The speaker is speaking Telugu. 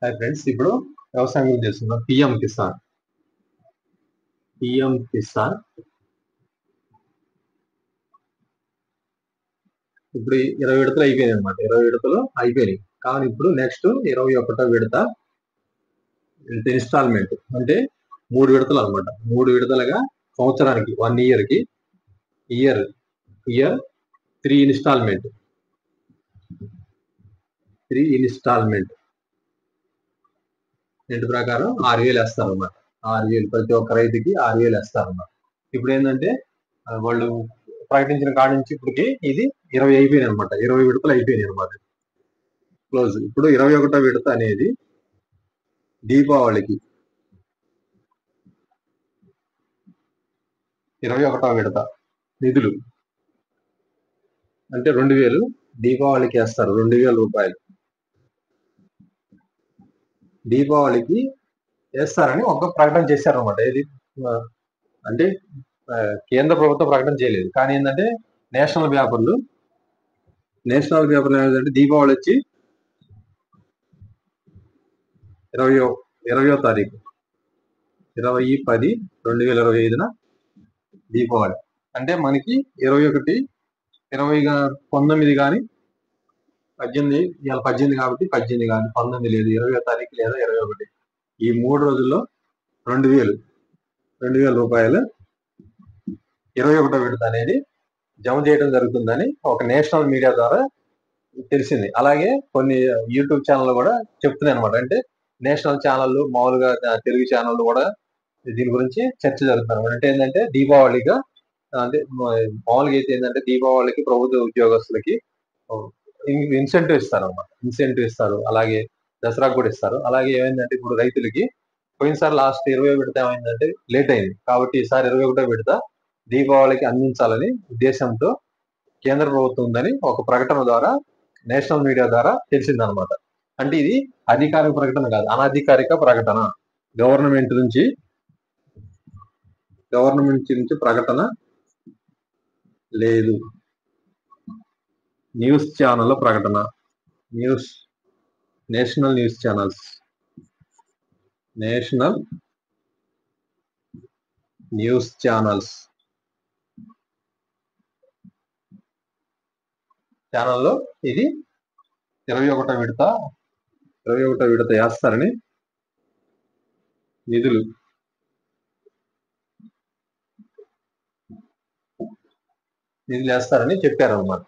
హాయ్ ఫ్రెండ్స్, ఇప్పుడు వ్యవసాయం గురించి చేస్తున్నాం. పిఎం కిసాన్ ఇప్పుడు 20 విడతలు అయిపోయినాయి అనమాట. 20 విడతలు అయిపోయినాయి. కానీ ఇప్పుడు నెక్స్ట్ 21వ విడత ఇన్స్టాల్మెంట్ అంటే 3 విడతలు అనమాట. 3 విడతలుగా సంవత్సరానికి 1 ఇయర్ ఇయర్ 3 ఇన్స్టాల్మెంట్ ఇంటి ప్రకారం 6,000 వేస్తారు అనమాట. 6,000 ప్రతి ఒక్క రైతుకి 6,000 వేస్తారు అనమాట. ఇప్పుడు ఏంటంటే వాళ్ళు ప్రకటించిన కాడి నుంచి ఇప్పటికి ఇది 20 అయిపోయినాయి అనమాట. 20 విడతలు అయిపోయినాయి అనమాట. క్లోజ్. ఇప్పుడు 21వ విడత అనేది దీపావళికి 21వ విడత నిధులు అంటే 2,000 దీపావళికి వేస్తారు. 2,000 రూపాయలు దీపావళికి వేస్తారని ఒక ప్రకటన చేశారనమాట. ఏది అంటే కేంద్ర ప్రభుత్వం ప్రకటన చేయలేదు. కానీ ఏంటంటే నేషనల్ పేపర్లు ఏంటంటే దీపావళి వచ్చి 20వ తారీఖు 20/10/2025 దీపావళి అంటే మనకి 19 కానీ 18 ఇవాళ 18 కాబట్టి 18 కానీ 19 లేదు 20వ తారీఖు లేదా 21 ఈ 3 రోజుల్లో 2,000 రూపాయలు 21వ విడత అనేది జమ చేయడం జరుగుతుందని ఒక నేషనల్ మీడియా ద్వారా తెలిసింది. అలాగే కొన్ని యూట్యూబ్ ఛానల్ కూడా చెప్తున్నాయి అనమాట. అంటే నేషనల్ ఛానళ్ళు మామూలుగా తెలుగు ఛానళ్ళు కూడా దీని గురించి చర్చ జరుగుతుంది. అంటే ఏంటంటే దీపావళిగా అంటే మామూలుగా అయితే ఏంటంటే దీపావళికి ప్రభుత్వ ఉద్యోగస్తులకి ఇన్సెంటివ్ ఇస్తారు. అలాగే దసరాకు కూడా ఇస్తారు. అలాగే ఏమైందంటే ఇప్పుడు రైతులకి పోయినసారి లాస్ట్ 20 విడత ఏమైందంటే లేట్ అయింది. కాబట్టి ఈసారి 21వ విడత దీపావళికి అందించాలని ఉద్దేశంతో కేంద్ర ప్రభుత్వం ఉందని ఒక ప్రకటన ద్వారా నేషనల్ మీడియా ద్వారా తెలిసిందనమాట. అంటే ఇది అధికారిక ప్రకటన కాదు, అనధికారిక ప్రకటన. గవర్నమెంట్ నుంచి ప్రకటన లేదు. న్యూస్ ఛానల్ ప్రకటన. నేషనల్ న్యూస్ ఛానల్స్ ఛానల్లో ఇది 21వ విడత వేస్తారని నిధులు వేస్తారని చెప్పారు అన్నమాట.